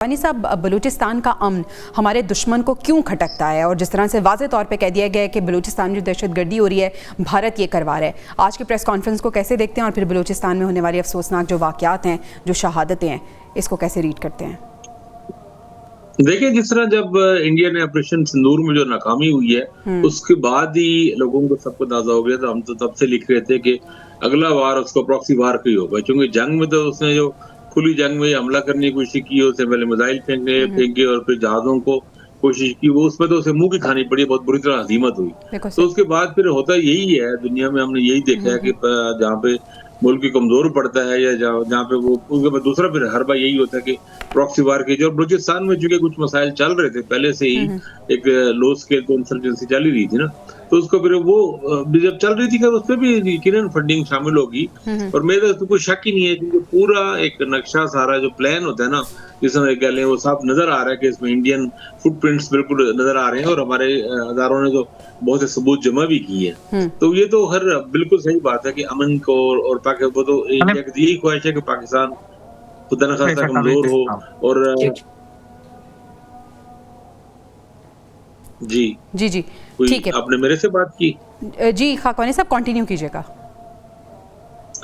पानी साहब, बलूचिस्तान का अमन हमारे दुश्मन को क्यों खटकता है? और जिस तरह से वाज़े तौर पे कह दिया गया है कि बलूचिस्तान में जो दहशतगर्दी हो रही है भारत ये करवा रहा है, आज की प्रेस कॉन्फ्रेंस को कैसे देखते हैं और फिर बलूचिस्तान में होने वाली अफसोसनाक जो वाक़यात हैं, जो शहादतें हैं, इसको कैसे रीड करते हैं? देखिए, जिस तरह जब इंडिया ने ऑपरेशन सिंदूर में जो नाकामी हुई है, उसके बाद ही लोगों को सबको अंदाजा हो गया था। हम तो तब से लिख रहे थे कि अगला वार उसको प्रॉक्सी वार का ही होगा, क्योंकि जंग में तो उसने जो खुली जंग में हमला करने की कोशिश की, उससे पहले मिसाइल फेंके और फिर जहाजों को कोशिश की, वो उसमें तो उसे मुंह की खानी पड़ी, बहुत बुरी तरह हजीमत हुई। तो उसके बाद फिर होता यही है दुनिया में, हमने यही देखा है कि जहाँ पे मुल्क कमजोर पड़ता है या जहाँ पे वो, उसके बाद दूसरा फिर हर बार यही होता है कि प्रॉक्सी वार की। जो बलूचिस्तान में चूंकि कुछ मसाइल चल रहे थे पहले से ही, एक लो स्केल पे इंसर्जेंसी चल ही रही थी ना, तो उसको फिर वो जब चल रही थी उसमें भी यकीनन फंडिंग शामिल होगी। और मेरे तो कोई शक ही नहीं है, क्योंकि पूरा एक नक्शा, सारा जो प्लान होता है ना, जिसमें कह लें, वो सब नजर आ रहा है कि इसमें इंडियन फुटप्रिंट्स बिल्कुल नजर आ रहे हैं, और हमारे हजारों ने तो बहुत से सबूत जमा भी किए हैं। तो ये तो हर बिल्कुल सही बात है कि अमन को और पाकिस्तान को, तो इंडिया की यही ख्वाहिश है कि पाकिस्तान खुदा न खास्ता कमजोर हो। और जी जी जी ठीक है, आपने मेरे से बात की। जी खाकवानी साहब कंटिन्यू कीजिएगा।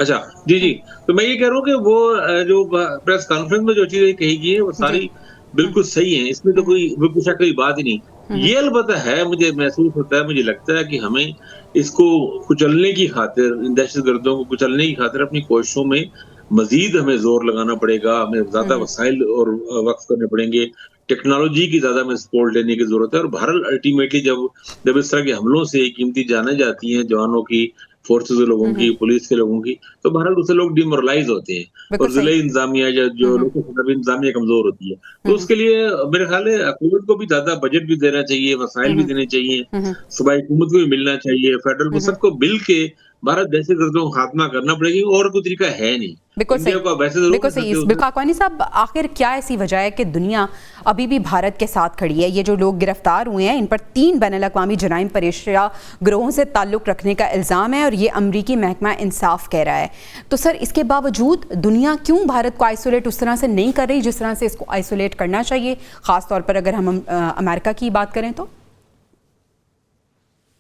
अच्छा, जी जी, तो मैं ये कह रहा हूँ कि वो जो प्रेस कॉन्फ्रेंस में जो चीजें कही गई है वो सारी बिल्कुल सही है, इसमें तो कोई बिल्कुल शक की बात ही नहीं। ये अलबत्ता है, मुझे महसूस होता है, मुझे लगता है कि हमें इसको कुचलने की खातिर, इन दहशतगर्दों को कुचलने की खातिर अपनी कोशिशों में मजीद हमें जोर लगाना पड़ेगा, हमें ज्यादा वसाइल और वक्फ करने पड़ेंगे, टेक्नोलॉजी की ज्यादा हमें सपोर्ट लेने की जरूरत है। और भारत अल्टीमेटली जब इस तरह के हमलों से कीमती जानें जाती हैं जवानों की, फोर्सेस के लोगों की, पुलिस के लोगों की, तो भारत उससे लोग डिमोरलाइज होते हैं और जिला इंतजामिया या जो लोकल इंतजामिया कमजोर होती है। तो उसके लिए मेरे ख्याल है हुकूमत को भी ज्यादा बजट भी देना चाहिए, वसाइल भी देने चाहिए, सूबाई हुकूमत को भी मिलना चाहिए, फेडरल को, सबको मिल के भारत दहशतगर्दों को खात्मा करना पड़ेगा, और कोई तरीका है नहीं। बिल्कुल सही, बिल्कुल सही। खाकवानी साहब, आखिर क्या ऐसी वजह है कि दुनिया अभी भी भारत के साथ खड़ी है? ये जो लोग गिरफ्तार हुए हैं, इन पर 3 बैनुल-अक़वामी जराइम पेशा गिरोहों से ताल्लुक़ रखने का इल्ज़ाम है, और ये अमरीकी महकमा इंसाफ कह रहा है। तो सर, इसके बावजूद दुनिया क्यों भारत को आइसोलेट उस तरह से नहीं कर रही जिस तरह से इसको आइसोलेट करना चाहिए, खास तौर पर अगर हम अमेरिका की बात करें तो?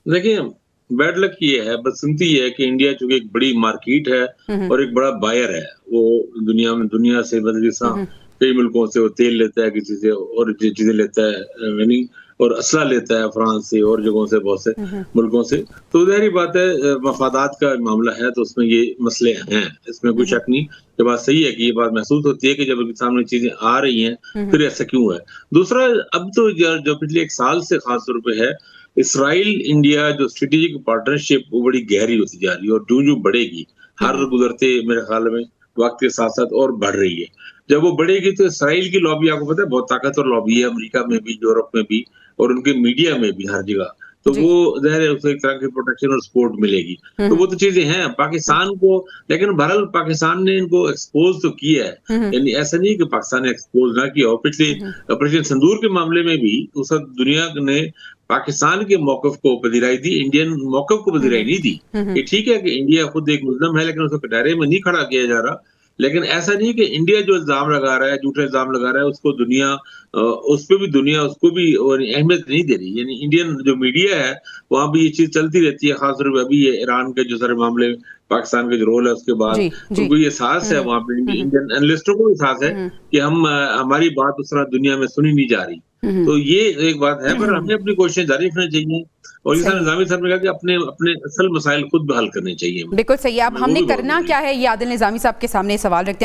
देखिए, बैड लक ये है, बदकिस्मती ये है कि इंडिया चूंकि एक बड़ी मार्केट है और एक बड़ा बायर है, वो दुनिया से कई मुल्कों से वो तेल लेता है, किसी से और चीजें लेता है, यानी और असला लेता है फ्रांस से और जगहों से, बहुत से मुल्कों से। तो जाहिर बात है, मफादात का मामला है, तो उसमें ये मसले हैं, इसमें कोई शक नहीं। ये बात सही है कि ये बात महसूस होती है कि जब उनके सामने चीजें आ रही हैं, फिर ऐसा क्यों है। दूसरा, अब तो जो पिछले 1 साल से खास तौर पे है, इसराइल इंडिया जो स्ट्रेटेजिक पार्टनरशिप, वो बड़ी गहरी होती जा रही है, और जो बढ़ेगी हर गुजरते मेरे ख्याल में वक्त के साथ साथ और बढ़ रही है। जब वो बढ़ेगी तो इसराइल की लॉबी, आपको पता है, बहुत ताकतवर लॉबी है, अमेरिका में भी, यूरोप में भी, और उनके मीडिया में भी, हर जगह। तो वो ज़ाहिर है उसे एक तरह की प्रोटेक्शन और सपोर्ट मिलेगी। तो वो तो चीजें हैं पाकिस्तान को, लेकिन बहरहाल पाकिस्तान ने इनको एक्सपोज तो किया है, यानी ऐसा नहीं कि पाकिस्तान ने एक्सपोज ना किया। और पिछले ऑपरेशन सिंदूर के मामले में भी उस वक्त दुनिया ने पाकिस्तान के मौकफ को पजीराई दी, इंडियन मौकफ को पजीराई नहीं दी। ये ठीक है कि इंडिया खुद एक मुल्ज़िम है, लेकिन उसको कटहरे में नहीं खड़ा किया जा रहा। लेकिन ऐसा नहीं कि इंडिया जो इल्जाम लगा रहा है, झूठे इल्जाम लगा रहा है, उसको दुनिया उस पे भी दुनिया उसको भी अहमियत नहीं दे रही। यानी इंडियन जो मीडिया है, वहाँ भी ये चीज चलती रहती है, खासतौर पर अभी ये ईरान के जो सारे मामले, पाकिस्तान का जो रोल है, उसके बाद उनको ये एहसास है, वहाँ पे इंडियन एनालिस्टों को भी एहसास है कि हमारी बात उस तरह दुनिया में सुनी नहीं जा रही। तो ये एक बात है, पर हमें अपनी कोशिशें जारी रखनी चाहिए, और इस निज़ामी साहब ने कहा कि अपने असल मसाइल खुद हल करने चाहिए। बिल्कुल सही है। अब हमने करना क्या है, ये आदिल निज़ामी साहब के सामने सवाल रखते हैं।